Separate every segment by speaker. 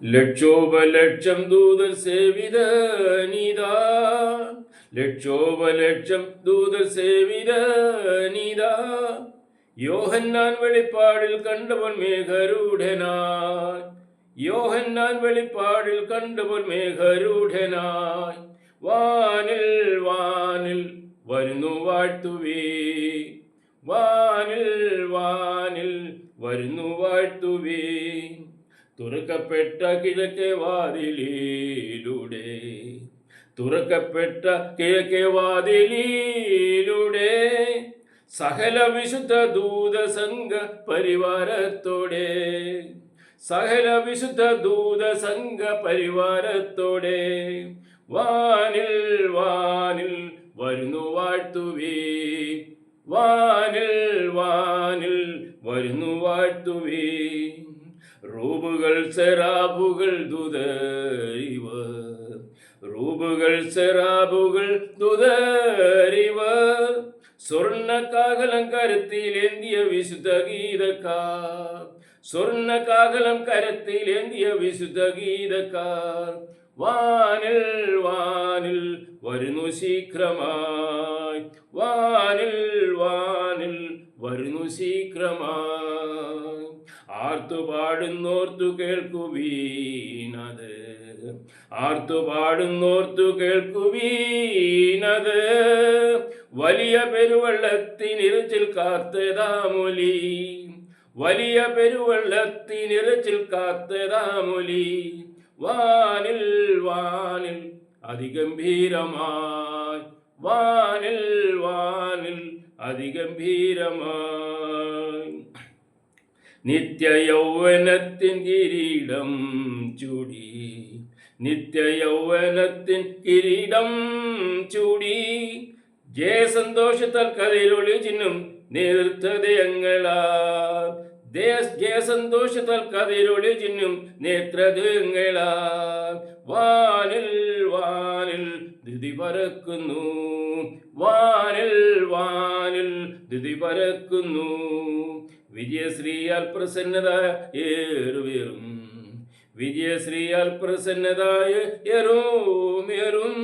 Speaker 1: ലക്ഷോപലക്ഷം ദൂതർ സേവിതനിതാ, ലക്ഷോപലക്ഷം ദൂതർ സേവിതനിതാ. യോഹന്നാൻ വെളിപ്പാടിൽ കണ്ടവൻ മേഘരൂഢനായി, യോഹന്നാൻ വെളിപ്പാടിൽ കണ്ടവൻ മേഘരൂഢനായി. വാനിൽ വാനിൽ വരുന്നു വാഴ്ത്തുവേ, വാനിൽ വാനിൽ വരുന്നു വാഴ്ത്തുവേ. തുറക്കപ്പെട്ട കിഴക്കേ വാതിലിലൂടെ, തുറക്കപ്പെട്ട കിഴക്കേ വാതിലിലൂടെ, സകല വിശുദ്ധ ദൂതസംഘ പരിവാരത്തോടെ, സകല വിശുദ്ധ ദൂതസംഘ പരിവാരത്തോടെ. വാനിൽ വാനിൽ വരുന്നു വാഴ്ത്തുവേ, വാനിൽ വാനിൽ വരുന്നു വാഴ്ത്തുവേ. റൂബുകൾ സെറാബുകൾ ദൂതരിവർ, റൂബുകൾ സെറാബുകൾ ദൂതരിവർ. സ്വർണ്ണ കാകലം കരത്തിലേന്തിയ വിശുദ്ധ ഗീതക്കാർ, സ്വർണ്ണ കാകലം കരത്തിലേന്തിയ വിശുദ്ധ ഗീതക്കാർ. വാനിൽ വാനിൽ വരുന്നു ശീഘ്രമായി, വാനിൽ വാനിൽ വരുന്നു ശീഘ്രമായി. ആർത്തുപാടുന്നോർത്തു കേൾക്കുവീനത്, ആർത്തുപാടുന്നോർത്തു കേൾക്കുവീനത്. വലിയ പെരുവെള്ളത്തിനിരച്ചിൽ കാത്തതാമൊലി, വലിയ പെരുവെള്ളത്തിനിരച്ചിൽ കാത്തതാമൊലി. വാനിൽ വാനിൽ അതിഗംഭീരമായി, വാനിൽ വാനിൽ അതിഗംഭീരമായി. നിത്യയൗവനത്തിൻ കിരീടം ചൂടി, നിത്യയൗവനത്തിൻ കിരീടം ചൂടി. ജയസന്തോഷത്താൽ കതിരൊളി ചിഹ്നം നേതൃത്വദയങ്ങളാ, ജയസന്തോഷത്താൽ കതിരൊളി ചിഹ്നം നേത്രദയങ്ങളാ. വാനിൽ വാനിൽ ധൃതി പറക്കുന്നു, വാനിൽ വാനിൽ ധൃതി പറക്കുന്നു. വിജയശ്രീയാൽ പ്രസന്നത ഏറുവേറും, വിജയശ്രീയാൽ പ്രസന്നതായ ഏറുമേറും.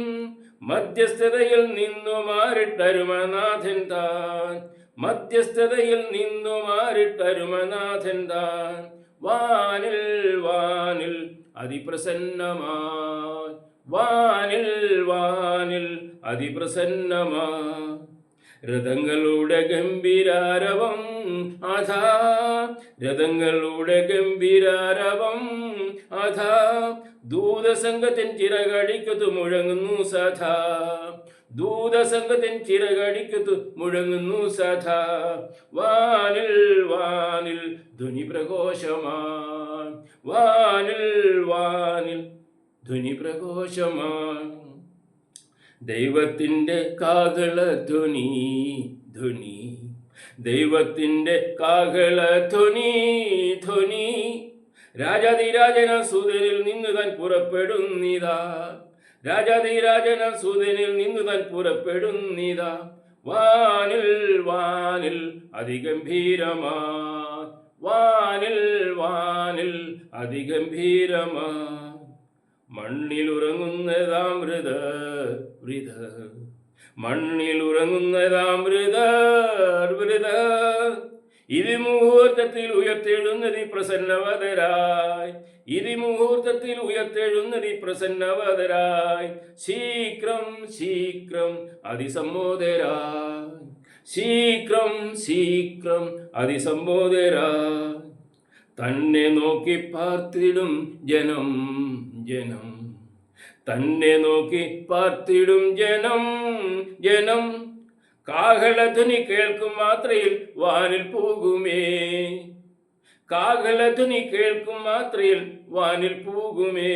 Speaker 1: മധ്യസ്ഥതയിൽ നിന്നു മാറിട്ടരുമനാഥൻ താൻ, മധ്യസ്ഥതയിൽ നിന്നു മാറിട്ടരുമനാഥൻ താൻ. വാനിൽ വാനിൽ അതിപ്രസന്നമായി, വാനിൽ വാനിൽ അതിപ്രസന്നമായി. രഥങ്ങളുടെ ഗംഭീരാരവം അഥാ, രഥങ്ങളുടെ ഗംഭീരാരവം അഥാ. ദൂതസംഘത്തിൻ ചിറകടിക്കത്തു മുഴങ്ങുന്നു സദാ, ദൂതസംഘത്തിൻ ചിറകടിക്കത്തു മുഴങ്ങുന്നു സദാ. വാനിൽ വാനിൽ ധ്വനി പ്രഘോഷമാൻ, വാനിൽ വാനിൽ ധ്വനി പ്രഘോഷമാൻ. ദൈവത്തിൻ്റെ കാഹളധ്വനി ധ്വനി, ദൈവത്തിൻ്റെ കാഹളധ്വനി ധ്വനി. രാജാതിരാജന സൂതനിൽ നിന്ന് താൻ പുറപ്പെടുന്നിതാ, രാജാതിരാജന സൂതനിൽ നിന്ന് താൻ പുറപ്പെടുന്നിതാ. വാനിൽ വാനിൽ അതിഗംഭീരമാ, വാനിൽ വാനിൽ അതിഗംഭീരമാ. മണ്ണിലുറങ്ങുന്നതാം മൃതർ വൃതർ, മണ്ണിലുറങ്ങുന്നതാം മൃതർ വൃതർ. ഇതി മുഹൂർത്തത്തിൽ ഉയർത്തെഴുന്നതി പ്രസന്നവതരായി, ഇതി മുഹൂർത്തത്തിൽ ഉയർത്തെഴുന്നതി പ്രസന്നവതരായി. ശീഘ്രം ശീഘ്രം അതിസമ്മോദരായി, ശീഘ്രം ശീഘ്രം അതിസമ്മോദരായി. തന്നെ നോക്കി പാർത്തിടും ജനം ജനം, തന്നെ നോക്കി പാർത്തിടും ജനം ജനം. കാഹളധ്വനി കേൾക്കും മാത്രയിൽ വാനിൽ പോകുമേ, കാഹളധ്വനി കേൾക്കും മാത്രയിൽ വാനിൽ പോകുമേ.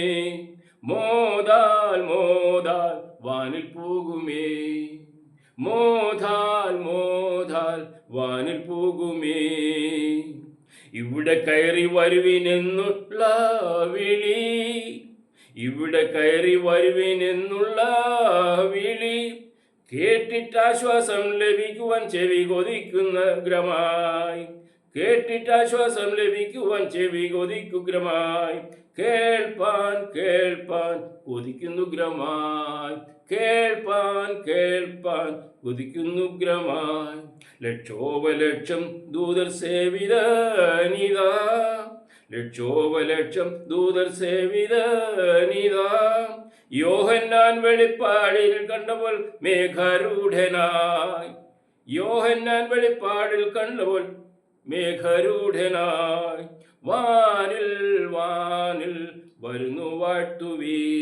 Speaker 1: മോദാൽ മോദാൽ വാനിൽ പോകുമേ, മോദാൽ മോദാൽ വാനിൽ പോകുമേ. ഇവിടെ കയറി വരുവിനെന്നുള്ള വിളി, ഇവിടെ കയറി വരുവിനെന്നുള്ള വിളി. കേട്ടിട്ടാശ്വാസം ലഭിക്കുവാൻ ചെവി കൊതിക്കുന്ന ഗ്രമായി, കേട്ടിട്ട് ആശ്വാസം ലഭിക്കുവാൻ ചെവി കൊതിക്കുഗ്രമായി. കേൾപ്പാൻ കേൾപ്പാൻ കൊതിക്കുന്നുഗ്രമായി. കേൾപ്പാൻ കേൾപ്പാൻ കൊതിക്കുന്നുഗ്രമായി. ലക്ഷോപലക്ഷം ദൂതർ സേവിതനിതാ. ലക്ഷോപലക്ഷം ദൂതർ സേവിതനിതാ. യോഹന്നാൻ വെളിപ്പാടിൽ കണ്ടപ്പോൾ മേഘാരൂഢനായി. യോഹന്നാൻ വെളിപ്പാടിൽ കണ്ടപ്പോൾ മേഘരൂഢനായി. വാനിൽ വാനിൽ വരുന്നു വാഴ്ത്തുവീ.